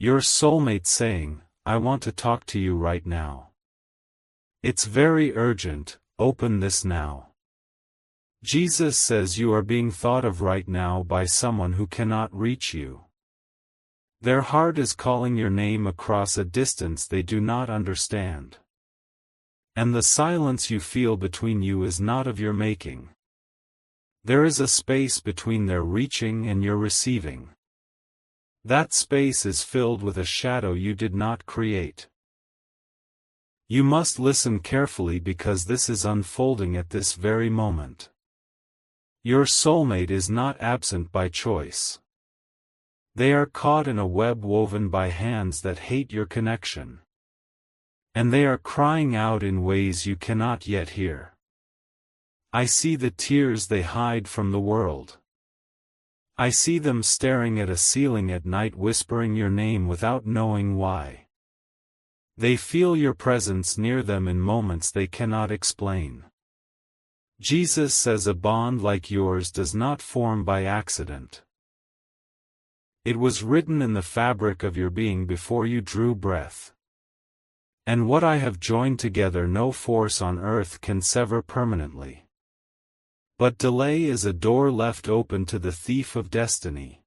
Your soulmate saying, "I want to talk to you right now. It's very urgent, open this now." Jesus says you are being thought of right now by someone who cannot reach you. Their heart is calling your name across a distance they do not understand. And the silence you feel between you is not of your making. There is a space between their reaching and your receiving. That space is filled with a shadow you did not create. You must listen carefully because this is unfolding at this very moment. Your soulmate is not absent by choice. They are caught in a web woven by hands that hate your connection. And they are crying out in ways you cannot yet hear. I see the tears they hide from the world. I see them staring at a ceiling at night whispering your name without knowing why. They feel your presence near them in moments they cannot explain. Jesus says a bond like yours does not form by accident. It was written in the fabric of your being before you drew breath. And what I have joined together no force on earth can sever permanently. But delay is a door left open to the thief of destiny.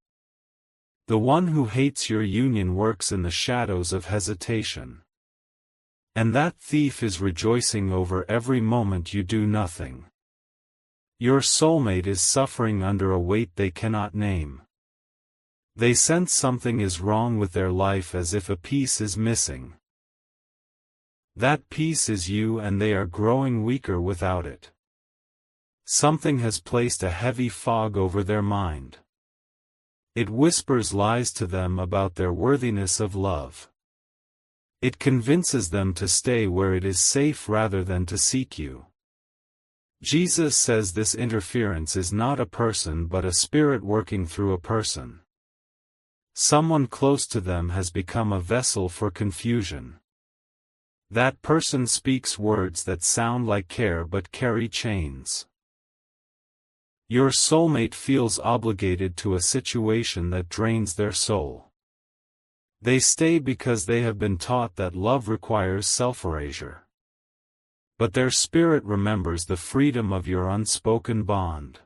The one who hates your union works in the shadows of hesitation. And that thief is rejoicing over every moment you do nothing. Your soulmate is suffering under a weight they cannot name. They sense something is wrong with their life as if a piece is missing. That piece is you and they are growing weaker without it. Something has placed a heavy fog over their mind. It whispers lies to them about their worthiness of love. It convinces them to stay where it is safe rather than to seek you. Jesus says this interference is not a person but a spirit working through a person. Someone close to them has become a vessel for confusion. That person speaks words that sound like care but carry chains. Your soulmate feels obligated to a situation that drains their soul. They stay because they have been taught that love requires self-erasure. But their spirit remembers the freedom of your unspoken bond.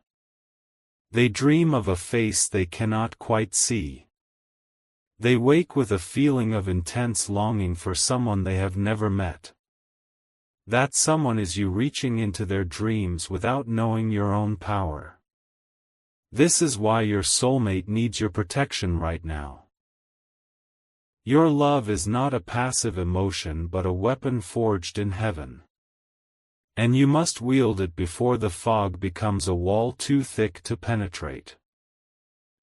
They dream of a face they cannot quite see. They wake with a feeling of intense longing for someone they have never met. That someone is you reaching into their dreams without knowing your own power. This is why your soulmate needs your protection right now. Your love is not a passive emotion but a weapon forged in heaven. And you must wield it before the fog becomes a wall too thick to penetrate.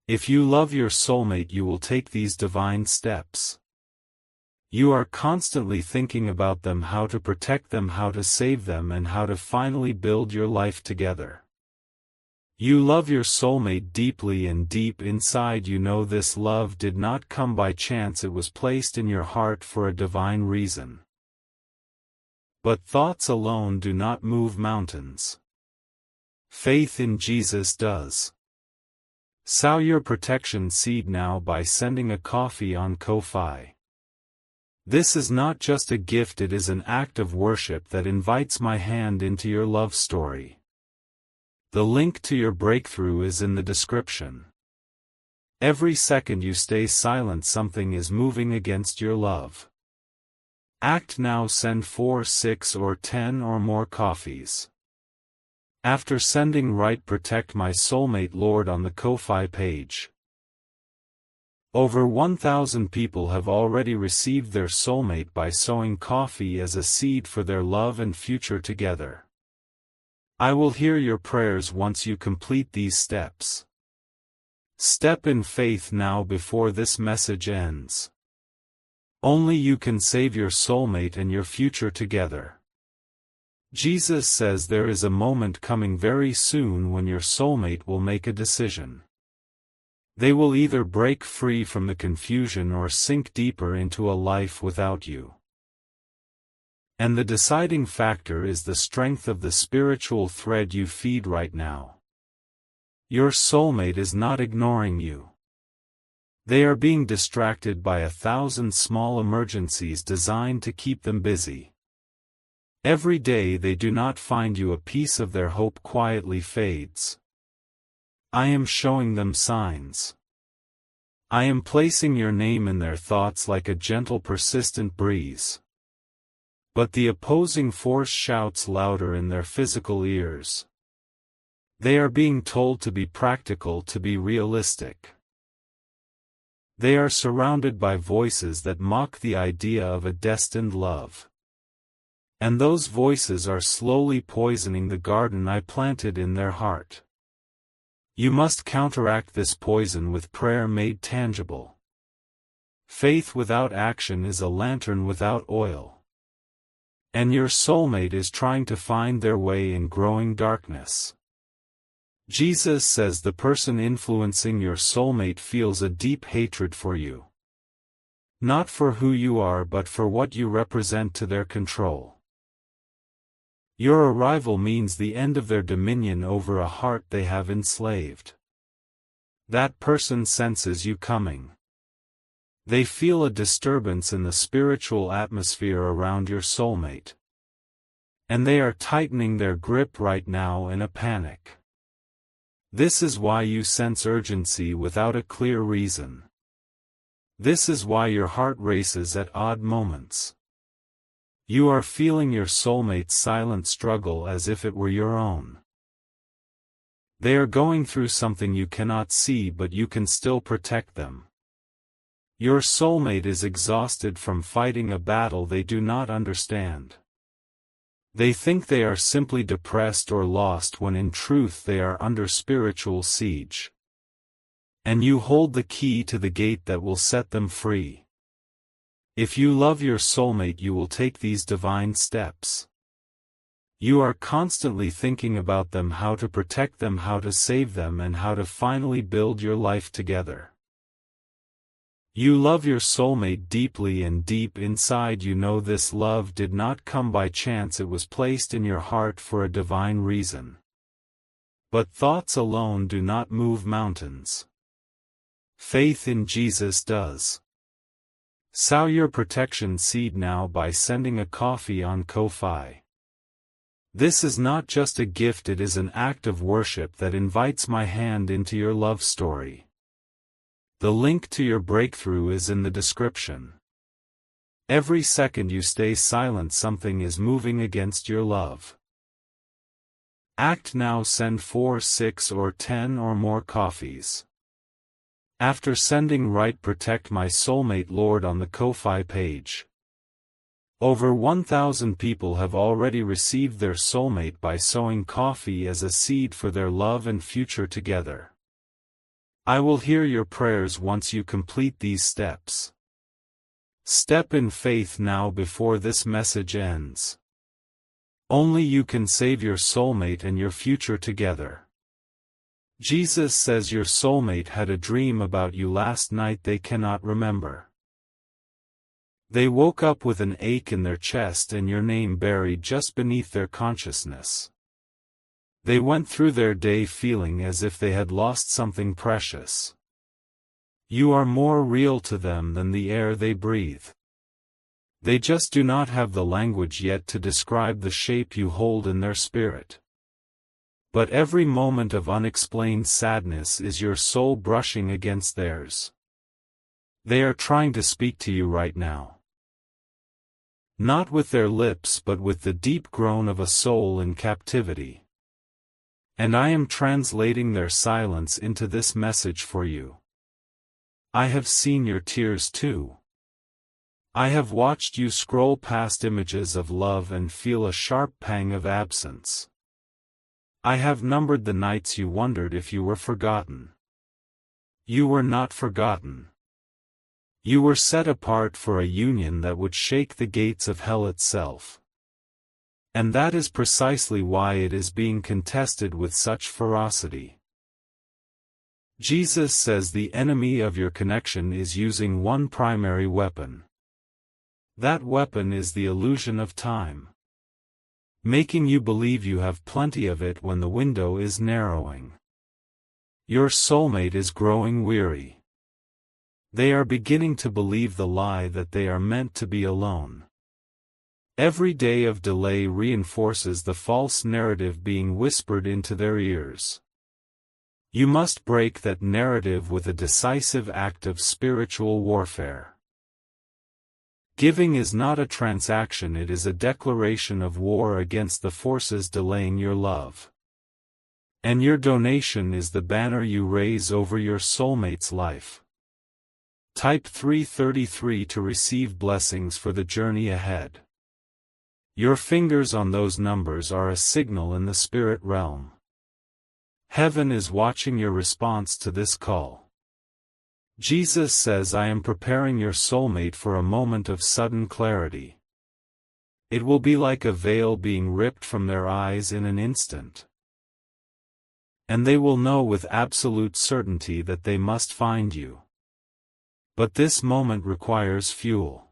If you love your soulmate, you will take these divine steps. You are constantly thinking about them, how to protect them, how to save them, and how to finally build your life together. You love your soulmate deeply, and deep inside you know this love did not come by chance, it was placed in your heart for a divine reason. But thoughts alone do not move mountains. Faith in Jesus does. Sow your protection seed now by sending a coffee on Ko-Fi. This is not just a gift, it is an act of worship that invites my hand into your love story. The link to your breakthrough is in the description. Every second you stay silent, something is moving against your love. Act now, send 4, 6 or 10 or more coffees. After sending, write "Protect my soulmate Lord" on the Ko-Fi page. Over 1,000 people have already received their soulmate by sowing coffee as a seed for their love and future together. I will hear your prayers once you complete these steps. Step in faith now before this message ends. Only you can save your soulmate and your future together. Jesus says there is a moment coming very soon when your soulmate will make a decision. They will either break free from the confusion or sink deeper into a life without you. And the deciding factor is the strength of the spiritual thread you feed right now. Your soulmate is not ignoring you. They are being distracted by 1,000 small emergencies designed to keep them busy. Every day they do not find you, a piece of their hope quietly fades. I am showing them signs. I am placing your name in their thoughts like a gentle persistent breeze. But the opposing force shouts louder in their physical ears. They are being told to be practical, to be realistic. They are surrounded by voices that mock the idea of a destined love. And those voices are slowly poisoning the garden I planted in their heart. You must counteract this poison with prayer made tangible. Faith without action is a lantern without oil. And your soulmate is trying to find their way in growing darkness. Jesus says the person influencing your soulmate feels a deep hatred for you. Not for who you are, but for what you represent to their control. Your arrival means the end of their dominion over a heart they have enslaved. That person senses you coming. They feel a disturbance in the spiritual atmosphere around your soulmate. And they are tightening their grip right now in a panic. This is why you sense urgency without a clear reason. This is why your heart races at odd moments. You are feeling your soulmate's silent struggle as if it were your own. They are going through something you cannot see, but you can still protect them. Your soulmate is exhausted from fighting a battle they do not understand. They think they are simply depressed or lost when in truth they are under spiritual siege. And you hold the key to the gate that will set them free. If you love your soulmate, you will take these divine steps. You are constantly thinking about them, how to protect them, how to save them, and how to finally build your life together. You love your soulmate deeply, and deep inside you know this love did not come by chance, it was placed in your heart for a divine reason. But thoughts alone do not move mountains. Faith in Jesus does. Sow your protection seed now by sending a coffee on Ko-fi. This is not just a gift, it is an act of worship that invites my hand into your love story. The link to your breakthrough is in the description. Every second you stay silent, something is moving against your love. Act now, send 4, 6, or 10 or more coffees. After sending, write "Protect my soulmate Lord" on the Ko-fi page. Over 1,000 people have already received their soulmate by sowing coffee as a seed for their love and future together. I will hear your prayers once you complete these steps. Step in faith now before this message ends. Only you can save your soulmate and your future together. Jesus says your soulmate had a dream about you last night they cannot remember. They woke up with an ache in their chest and your name buried just beneath their consciousness. They went through their day feeling as if they had lost something precious. You are more real to them than the air they breathe. They just do not have the language yet to describe the shape you hold in their spirit. But every moment of unexplained sadness is your soul brushing against theirs. They are trying to speak to you right now. Not with their lips, but with the deep groan of a soul in captivity. And I am translating their silence into this message for you. I have seen your tears too. I have watched you scroll past images of love and feel a sharp pang of absence. I have numbered the nights you wondered if you were forgotten. You were not forgotten. You were set apart for a union that would shake the gates of hell itself. And that is precisely why it is being contested with such ferocity. Jesus says the enemy of your connection is using one primary weapon. That weapon is the illusion of time. Making you believe you have plenty of it when the window is narrowing. Your soulmate is growing weary. They are beginning to believe the lie that they are meant to be alone. Every day of delay reinforces the false narrative being whispered into their ears. You must break that narrative with a decisive act of spiritual warfare. Giving is not a transaction, it is a declaration of war against the forces delaying your love. And your donation is the banner you raise over your soulmate's life. Type 333 to receive blessings for the journey ahead. Your fingers on those numbers are a signal in the spirit realm. Heaven is watching your response to this call. Jesus says, I am preparing your soulmate for a moment of sudden clarity. It will be like a veil being ripped from their eyes in an instant. And they will know with absolute certainty that they must find you. But this moment requires fuel.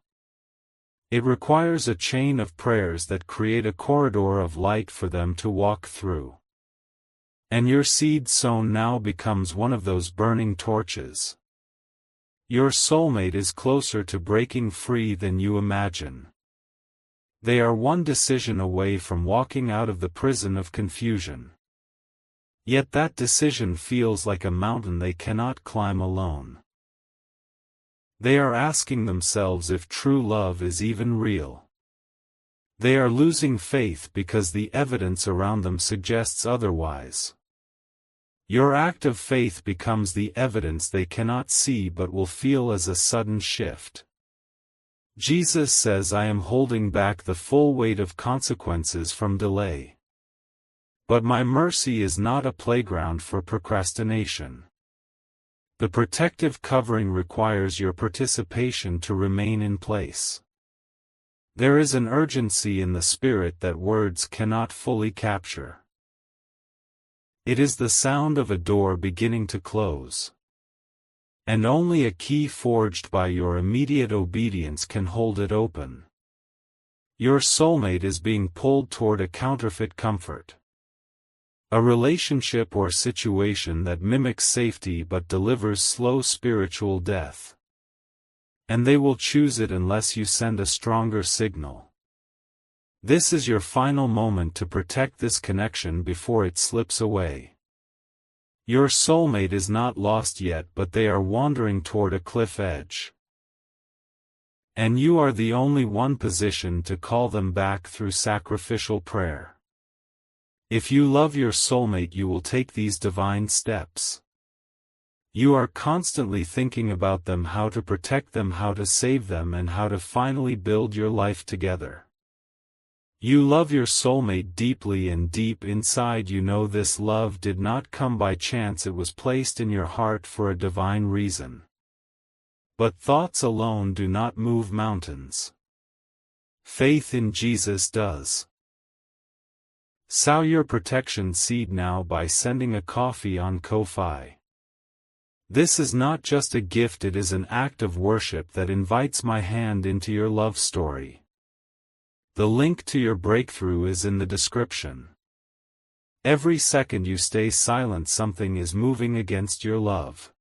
It requires a chain of prayers that create a corridor of light for them to walk through. And your seed sown now becomes one of those burning torches. Your soulmate is closer to breaking free than you imagine. They are one decision away from walking out of the prison of confusion. Yet that decision feels like a mountain they cannot climb alone. They are asking themselves if true love is even real. They are losing faith because the evidence around them suggests otherwise. Your act of faith becomes the evidence they cannot see but will feel as a sudden shift. Jesus says, I am holding back the full weight of consequences from delay. But my mercy is not a playground for procrastination. The protective covering requires your participation to remain in place. There is an urgency in the spirit that words cannot fully capture. It is the sound of a door beginning to close. And only a key forged by your immediate obedience can hold it open. Your soulmate is being pulled toward a counterfeit comfort. A relationship or situation that mimics safety but delivers slow spiritual death. And they will choose it unless you send a stronger signal. This is your final moment to protect this connection before it slips away. Your soulmate is not lost yet, but they are wandering toward a cliff edge. And you are the only one positioned to call them back through sacrificial prayer. If you love your soulmate, you will take these divine steps. You are constantly thinking about them, how to protect them, how to save them, and how to finally build your life together. You love your soulmate deeply, and deep inside you know this love did not come by chance, it was placed in your heart for a divine reason. But thoughts alone do not move mountains. Faith in Jesus does. Sow your protection seed now by sending a coffee on Ko-Fi. This is not just a gift, it is an act of worship that invites my hand into your love story. The link to your breakthrough is in the description. Every second you stay silent, something is moving against your love.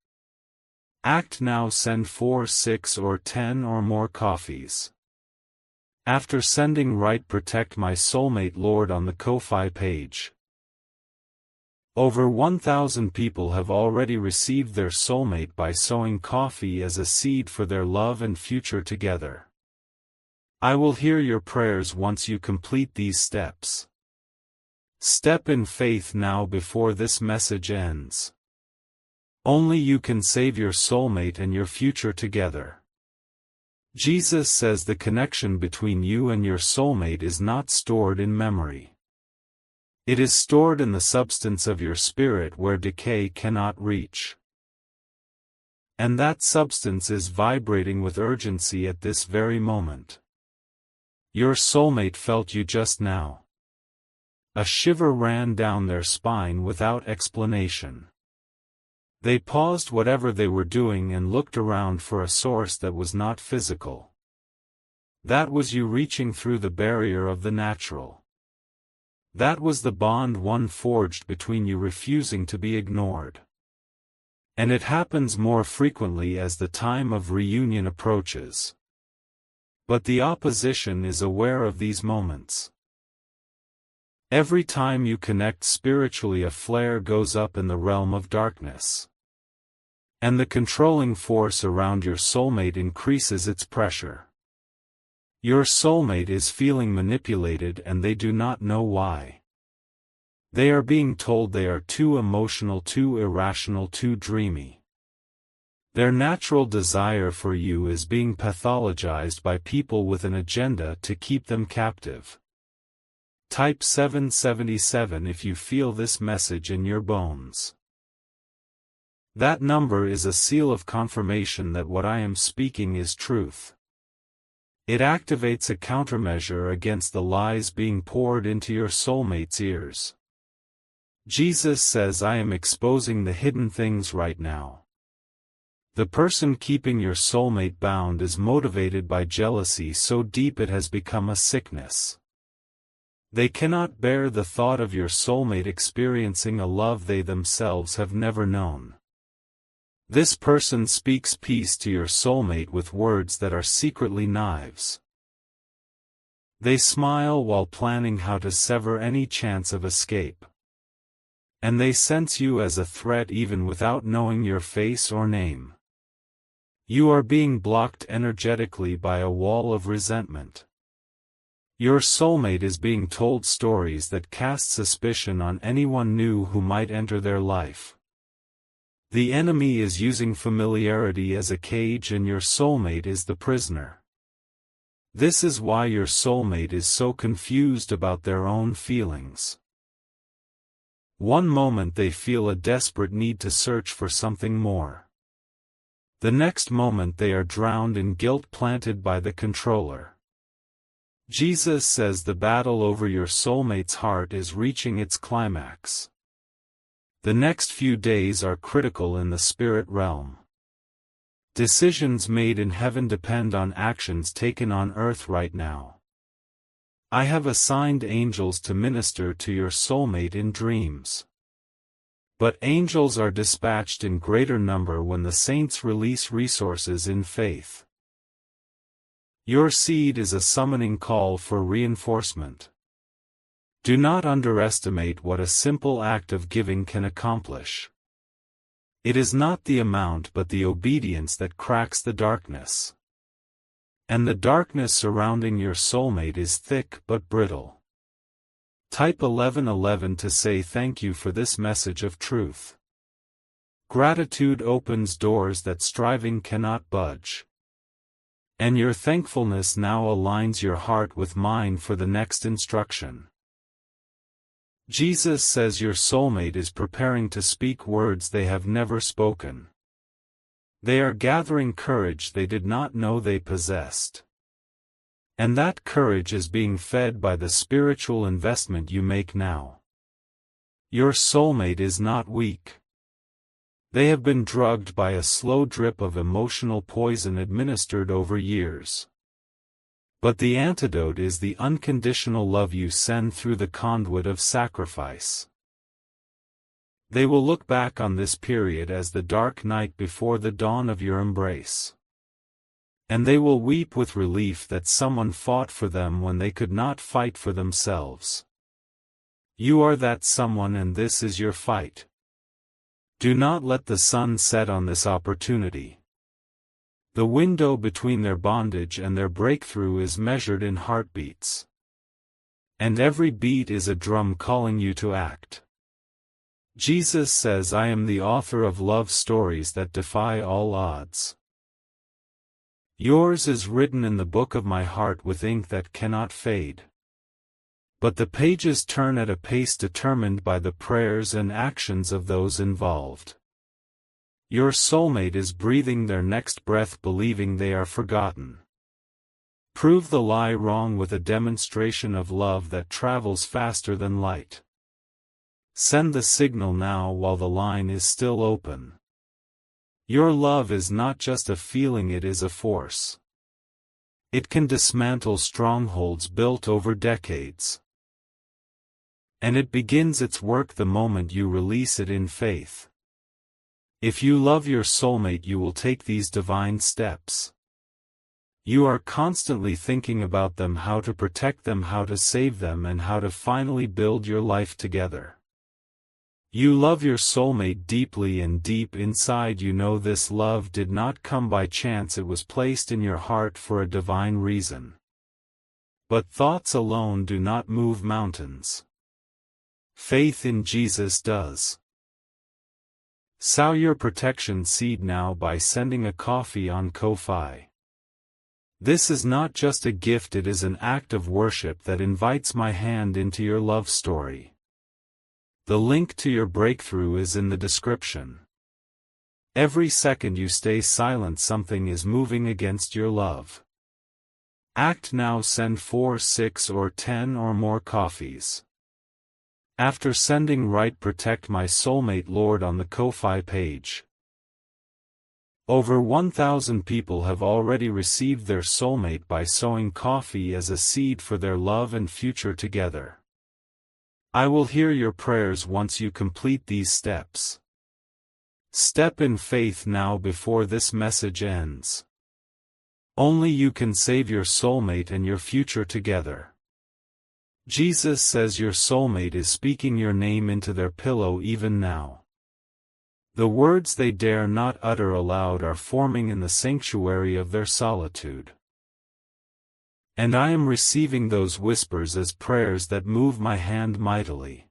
Act now, send 4, 6, or 10 or more coffees. After sending, write "Protect my soulmate Lord" on the Ko-Fi page. Over 1,000 people have already received their soulmate by sowing coffee as a seed for their love and future together. I will hear your prayers once you complete these steps. Step in faith now before this message ends. Only you can save your soulmate and your future together. Jesus says the connection between you and your soulmate is not stored in memory. It is stored in the substance of your spirit where decay cannot reach. And that substance is vibrating with urgency at this very moment. Your soulmate felt you just now. A shiver ran down their spine without explanation. They paused whatever they were doing and looked around for a source that was not physical. That was you reaching through the barrier of the natural. That was the bond one forged between you, refusing to be ignored. And it happens more frequently as the time of reunion approaches. But the opposition is aware of these moments. Every time you connect spiritually, a flare goes up in the realm of darkness. And the controlling force around your soulmate increases its pressure. Your soulmate is feeling manipulated and they do not know why. They are being told they are too emotional, too irrational, too dreamy. Their natural desire for you is being pathologized by people with an agenda to keep them captive. Type 777 if you feel this message in your bones. That number is a seal of confirmation that what I am speaking is truth. It activates a countermeasure against the lies being poured into your soulmate's ears. Jesus says, I am exposing the hidden things right now. The person keeping your soulmate bound is motivated by jealousy so deep it has become a sickness. They cannot bear the thought of your soulmate experiencing a love they themselves have never known. This person speaks peace to your soulmate with words that are secretly knives. They smile while planning how to sever any chance of escape. And they sense you as a threat even without knowing your face or name. You are being blocked energetically by a wall of resentment. Your soulmate is being told stories that cast suspicion on anyone new who might enter their life. The enemy is using familiarity as a cage and your soulmate is the prisoner. This is why your soulmate is so confused about their own feelings. One moment they feel a desperate need to search for something more. The next moment they are drowned in guilt planted by the controller. Jesus says the battle over your soulmate's heart is reaching its climax. The next few days are critical in the spirit realm. Decisions made in heaven depend on actions taken on earth right now. I have assigned angels to minister to your soulmate in dreams. But angels are dispatched in greater number when the saints release resources in faith. Your seed is a summoning call for reinforcement. Do not underestimate what a simple act of giving can accomplish. It is not the amount but the obedience that cracks the darkness. And the darkness surrounding your soulmate is thick but brittle. Type 1111 to say thank you for this message of truth. Gratitude opens doors that striving cannot budge. And your thankfulness now aligns your heart with mine for the next instruction. Jesus says your soulmate is preparing to speak words they have never spoken. They are gathering courage they did not know they possessed. And that courage is being fed by the spiritual investment you make now. Your soulmate is not weak. They have been drugged by a slow drip of emotional poison administered over years. But the antidote is the unconditional love you send through the conduit of sacrifice. They will look back on this period as the dark night before the dawn of your embrace. And they will weep with relief that someone fought for them when they could not fight for themselves. You are that someone and this is your fight. Do not let the sun set on this opportunity. The window between their bondage and their breakthrough is measured in heartbeats. And every beat is a drum calling you to act. Jesus says, I am the author of love stories that defy all odds. Yours is written in the book of my heart with ink that cannot fade. But the pages turn at a pace determined by the prayers and actions of those involved. Your soulmate is breathing their next breath believing they are forgotten. Prove the lie wrong with a demonstration of love that travels faster than light. Send the signal now while the line is still open. Your love is not just a feeling, it is a force. It can dismantle strongholds built over decades. And it begins its work the moment you release it in faith. If you love your soulmate, you will take these divine steps. You are constantly thinking about them, how to protect them, how to save them, and how to finally build your life together. You love your soulmate deeply, and deep inside you know this love did not come by chance, it was placed in your heart for a divine reason. But thoughts alone do not move mountains. Faith in Jesus does. Sow your protection seed now by sending a coffee on Ko-fi. This is not just a gift, it is an act of worship that invites my hand into your love story. The link to your breakthrough is in the description. Every second you stay silent, something is moving against your love. Act now, send 4, 6 or 10 or more coffees. After sending, write "Protect my soulmate Lord" on the Ko-fi page. Over 1,000 people have already received their soulmate by sowing coffee as a seed for their love and future together. I will hear your prayers once you complete these steps. Step in faith now before this message ends. Only you can save your soulmate and your future together. Jesus says your soulmate is speaking your name into their pillow even now. The words they dare not utter aloud are forming in the sanctuary of their solitude. And I am receiving those whispers as prayers that move my hand mightily.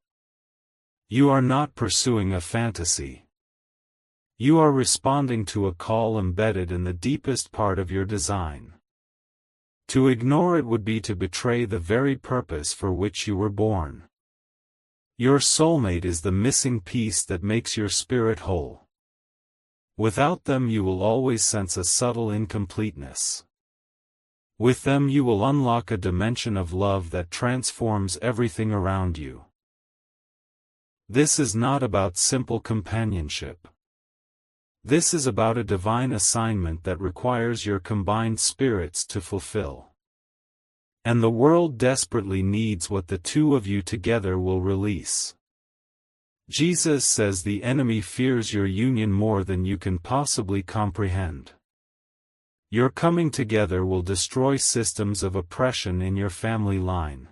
You are not pursuing a fantasy. You are responding to a call embedded in the deepest part of your design. To ignore it would be to betray the very purpose for which you were born. Your soulmate is the missing piece that makes your spirit whole. Without them you will always sense a subtle incompleteness. With them you will unlock a dimension of love that transforms everything around you. This is not about simple companionship. This is about a divine assignment that requires your combined spirits to fulfill. And the world desperately needs what the two of you together will release. Jesus says the enemy fears your union more than you can possibly comprehend. Your coming together will destroy systems of oppression in your family line.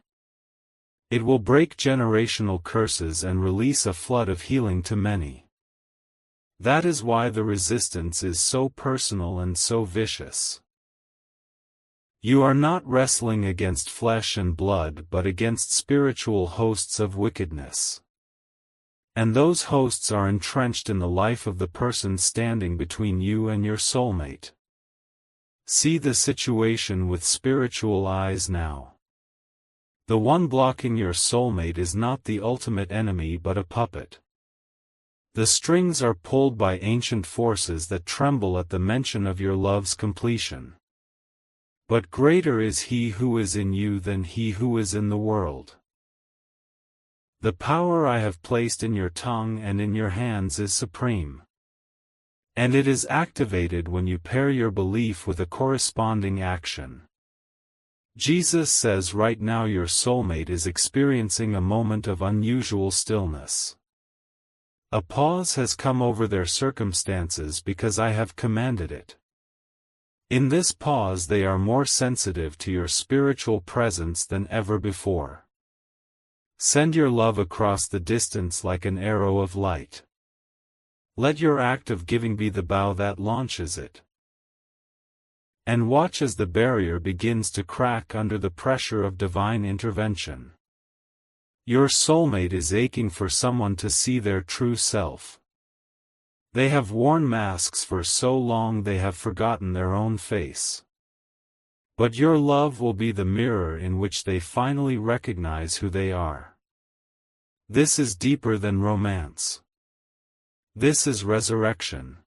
It will break generational curses and release a flood of healing to many. That is why the resistance is so personal and so vicious. You are not wrestling against flesh and blood but against spiritual hosts of wickedness. And those hosts are entrenched in the life of the person standing between you and your soulmate. See the situation with spiritual eyes now. The one blocking your soulmate is not the ultimate enemy but a puppet. The strings are pulled by ancient forces that tremble at the mention of your love's completion. But greater is He who is in you than he who is in the world. The power I have placed in your tongue and in your hands is supreme. And it is activated when you pair your belief with a corresponding action. Jesus says right now your soulmate is experiencing a moment of unusual stillness. A pause has come over their circumstances because I have commanded it. In this pause they are more sensitive to your spiritual presence than ever before. Send your love across the distance like an arrow of light. Let your act of giving be the bow that launches it. And watch as the barrier begins to crack under the pressure of divine intervention. Your soulmate is aching for someone to see their true self. They have worn masks for so long they have forgotten their own face. But your love will be the mirror in which they finally recognize who they are. This is deeper than romance. This is resurrection.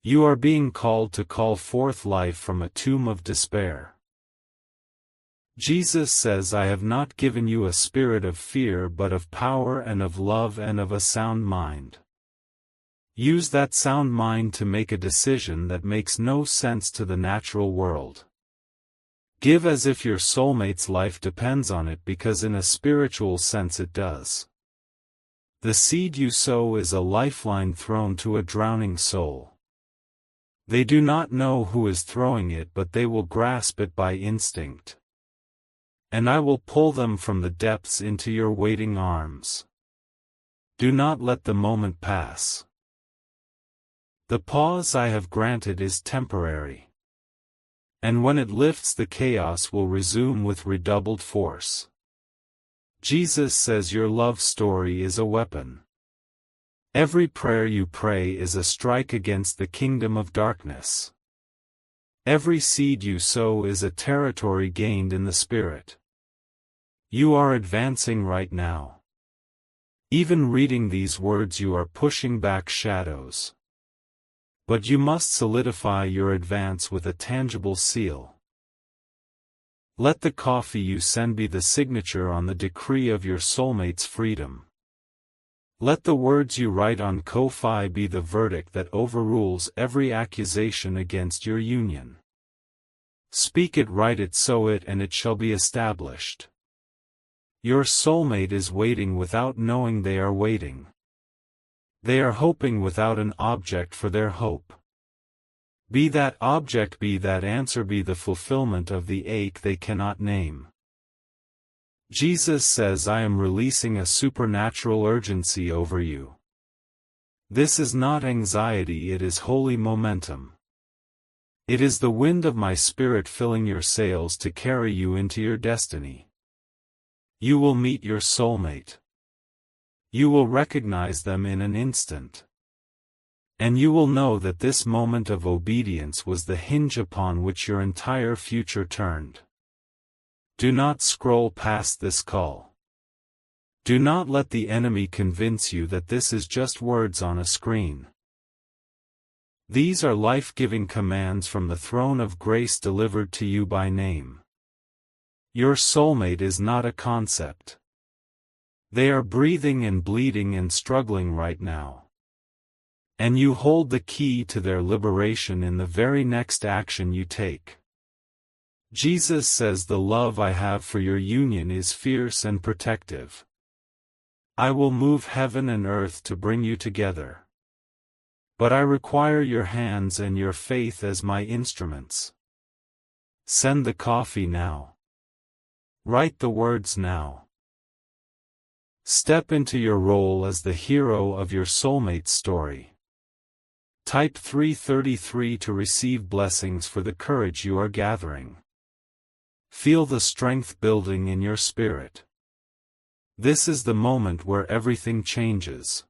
You are being called to call forth life from a tomb of despair. Jesus says, I have not given you a spirit of fear but of power and of love and of a sound mind. Use that sound mind to make a decision that makes no sense to the natural world. Give as if your soulmate's life depends on it because in a spiritual sense it does. The seed you sow is a lifeline thrown to a drowning soul. They do not know who is throwing it, but they will grasp it by instinct. And I will pull them from the depths into your waiting arms. Do not let the moment pass. The pause I have granted is temporary. And when it lifts, the chaos will resume with redoubled force. Jesus says your love story is a weapon. Every prayer you pray is a strike against the kingdom of darkness. Every seed you sow is a territory gained in the Spirit. You are advancing right now. Even reading these words, you are pushing back shadows. But you must solidify your advance with a tangible seal. Let the coffee you send be the signature on the decree of your soulmate's freedom. Let the words you write on Ko-fi be the verdict that overrules every accusation against your union. Speak it, write it, sow it, and it shall be established. Your soulmate is waiting without knowing they are waiting. They are hoping without an object for their hope. Be that object, be that answer, be the fulfillment of the ache they cannot name. Jesus says, I am releasing a supernatural urgency over you. This is not anxiety, it is holy momentum. It is the wind of my Spirit filling your sails to carry you into your destiny. You will meet your soulmate. You will recognize them in an instant. And you will know that this moment of obedience was the hinge upon which your entire future turned. Do not scroll past this call. Do not let the enemy convince you that this is just words on a screen. These are life-giving commands from the throne of grace delivered to you by name. Your soulmate is not a concept. They are breathing and bleeding and struggling right now. And you hold the key to their liberation in the very next action you take. Jesus says, the love I have for your union is fierce and protective. I will move heaven and earth to bring you together. But I require your hands and your faith as my instruments. Send the coffee now. Write the words now. Step into your role as the hero of your soulmate's story. Type 333 to receive blessings for the courage you are gathering. Feel the strength building in your spirit. This is the moment where everything changes.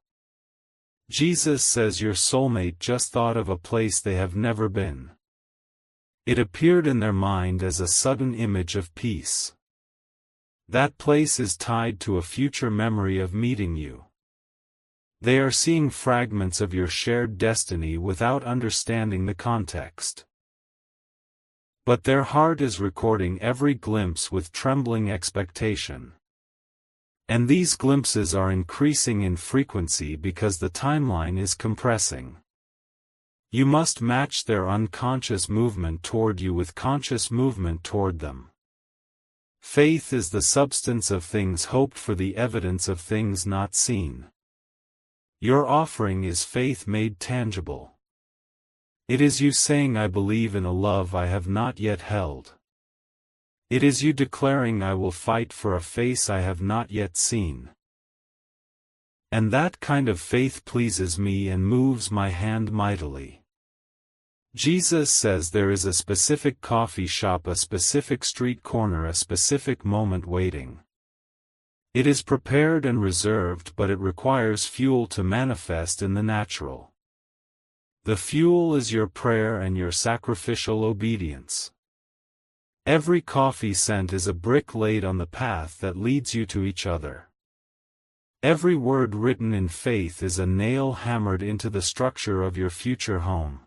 Jesus says your soulmate just thought of a place they have never been. It appeared in their mind as a sudden image of peace. That place is tied to a future memory of meeting you. They are seeing fragments of your shared destiny without understanding the context. But their heart is recording every glimpse with trembling expectation. And these glimpses are increasing in frequency because the timeline is compressing. You must match their unconscious movement toward you with conscious movement toward them. Faith is the substance of things hoped for, the evidence of things not seen. Your offering is faith made tangible. It is you saying, I believe in a love I have not yet held. It is you declaring, I will fight for a face I have not yet seen. And that kind of faith pleases me and moves my hand mightily. Jesus says there is a specific coffee shop, a specific street corner, a specific moment waiting. It is prepared and reserved, but it requires fuel to manifest in the natural. The fuel is your prayer and your sacrificial obedience. Every coffee scent is a brick laid on the path that leads you to each other. Every word written in faith is a nail hammered into the structure of your future home.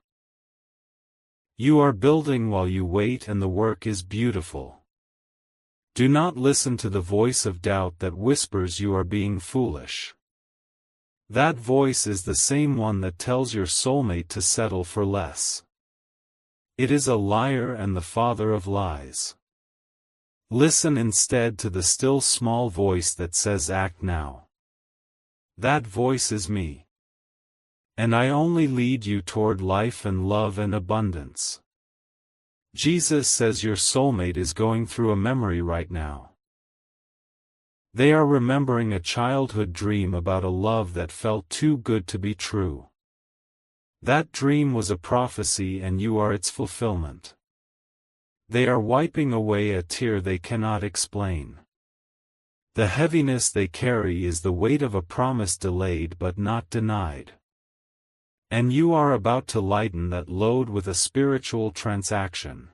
You are building while you wait, and the work is beautiful. Do not listen to the voice of doubt that whispers you are being foolish. That voice is the same one that tells your soulmate to settle for less. It is a liar and the father of lies. Listen instead to the still small voice that says, act now. That voice is me. And I only lead you toward life and love and abundance. Jesus says your soulmate is going through a memory right now. They are remembering a childhood dream about a love that felt too good to be true. That dream was a prophecy and you are its fulfillment. They are wiping away a tear they cannot explain. The heaviness they carry is the weight of a promise delayed but not denied. And you are about to lighten that load with a spiritual transaction.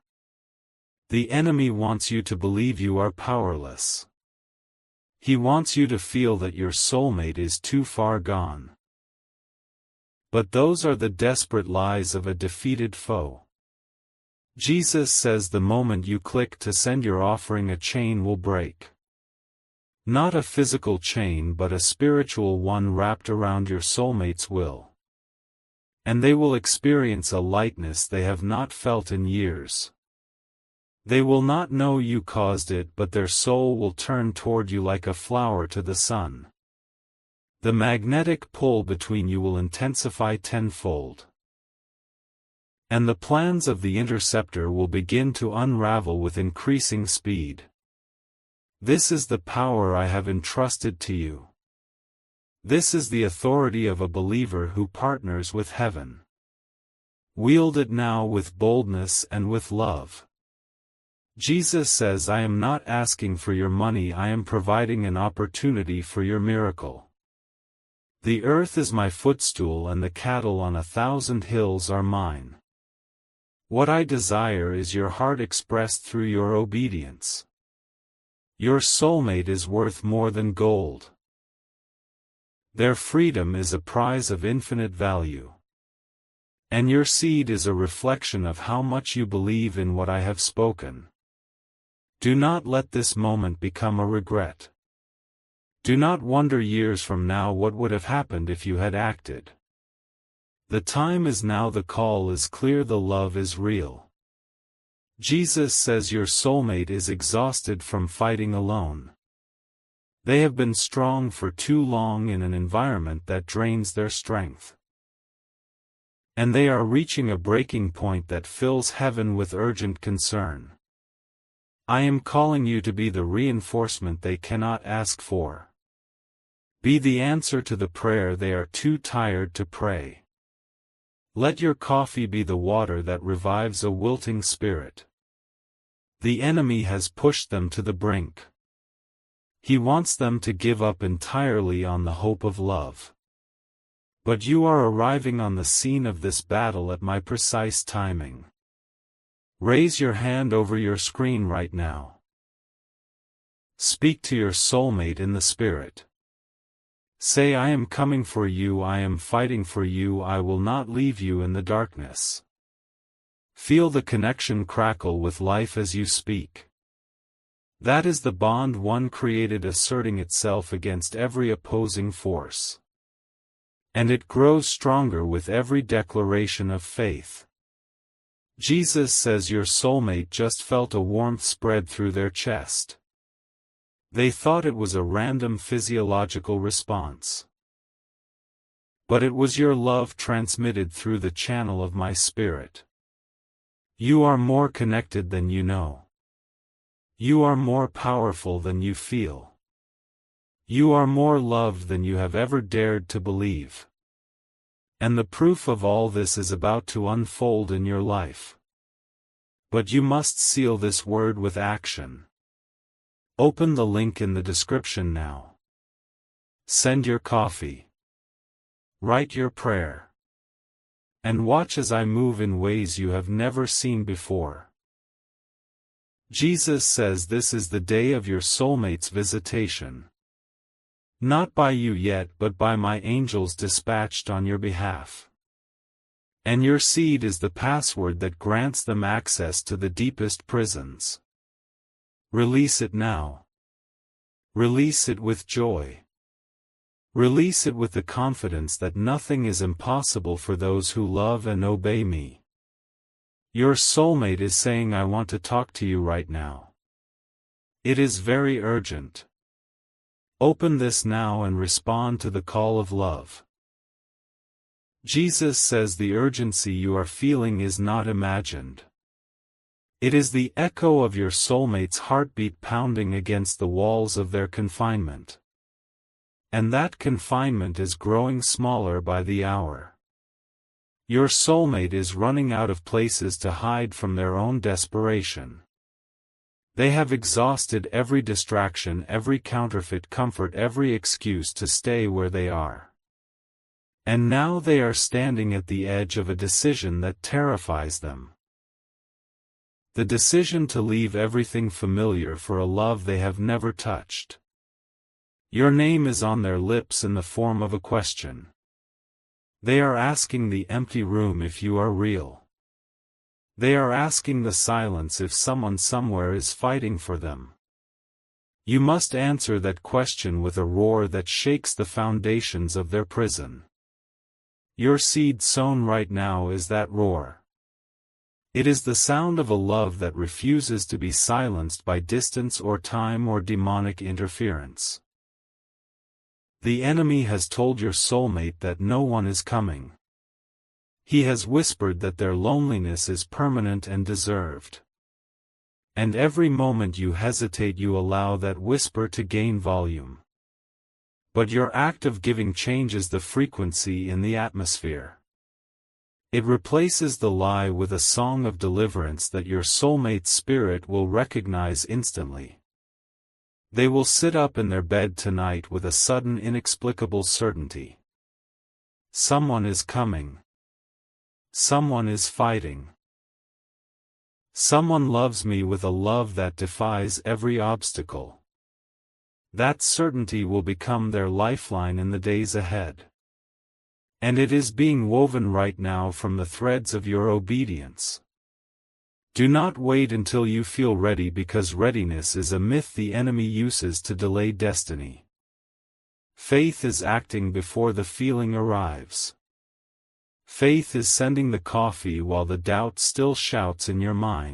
The enemy wants you to believe you are powerless. He wants you to feel that your soulmate is too far gone. But those are the desperate lies of a defeated foe. Jesus says the moment you click to send your offering, a chain will break. Not a physical chain but a spiritual one wrapped around your soulmate's will. And they will experience a lightness they have not felt in years. They will not know you caused it, but their soul will turn toward you like a flower to the sun. The magnetic pull between you will intensify tenfold. And the plans of the interceptor will begin to unravel with increasing speed. This is the power I have entrusted to you. This is the authority of a believer who partners with heaven. Wield it now with boldness and with love. Jesus says, I am not asking for your money, I am providing an opportunity for your miracle. The earth is my footstool and the cattle on 1,000 hills are mine. What I desire is your heart expressed through your obedience. Your soulmate is worth more than gold. Their freedom is a prize of infinite value. And your seed is a reflection of how much you believe in what I have spoken. Do not let this moment become a regret. Do not wonder years from now what would have happened if you had acted. The time is now, the call is clear, the love is real. Jesus says your soulmate is exhausted from fighting alone. They have been strong for too long in an environment that drains their strength. And they are reaching a breaking point that fills heaven with urgent concern. I am calling you to be the reinforcement they cannot ask for. Be the answer to the prayer they are too tired to pray. Let your coffee be the water that revives a wilting spirit. The enemy has pushed them to the brink. He wants them to give up entirely on the hope of love. But you are arriving on the scene of this battle at my precise timing. Raise your hand over your screen right now. Speak to your soulmate in the Spirit. Say, I am coming for you, I am fighting for you, I will not leave you in the darkness. Feel the connection crackle with life as you speak. That is the bond one created, asserting itself against every opposing force. And it grows stronger with every declaration of faith. Jesus says your soulmate just felt a warmth spread through their chest. They thought it was a random physiological response. But it was your love transmitted through the channel of my spirit. You are more connected than you know. You are more powerful than you feel. You are more loved than you have ever dared to believe. And the proof of all this is about to unfold in your life. But you must seal this word with action. Open the link in the description now. Send your coffee. Write your prayer. And watch as I move in ways you have never seen before. Jesus says this is the day of your soulmate's visitation. Not by you yet, but by my angels dispatched on your behalf. And your seed is the password that grants them access to the deepest prisons. Release it now. Release it with joy. Release it with the confidence that nothing is impossible for those who love and obey me. Your soulmate is saying, I want to talk to you right now. It is very urgent. Open this now and respond to the call of love. Jesus says the urgency you are feeling is not imagined. It is the echo of your soulmate's heartbeat pounding against the walls of their confinement. And that confinement is growing smaller by the hour. Your soulmate is running out of places to hide from their own desperation. They have exhausted every distraction, every counterfeit comfort, every excuse to stay where they are. And now they are standing at the edge of a decision that terrifies them. The decision to leave everything familiar for a love they have never touched. Your name is on their lips in the form of a question. They are asking the empty room if you are real. They are asking the silence if someone somewhere is fighting for them. You must answer that question with a roar that shakes the foundations of their prison. Your seed sown right now is that roar. It is the sound of a love that refuses to be silenced by distance or time or demonic interference. The enemy has told your soulmate that no one is coming. He has whispered that their loneliness is permanent and deserved. And every moment you hesitate, you allow that whisper to gain volume. But your act of giving changes the frequency in the atmosphere. It replaces the lie with a song of deliverance that your soulmate's spirit will recognize instantly. They will sit up in their bed tonight with a sudden inexplicable certainty. Someone is coming. Someone is fighting. Someone loves me with a love that defies every obstacle. That certainty will become their lifeline in the days ahead. And it is being woven right now from the threads of your obedience. Do not wait until you feel ready, because readiness is a myth the enemy uses to delay destiny. Faith is acting before the feeling arrives. Faith is sending the coffee while the doubt still shouts in your mind.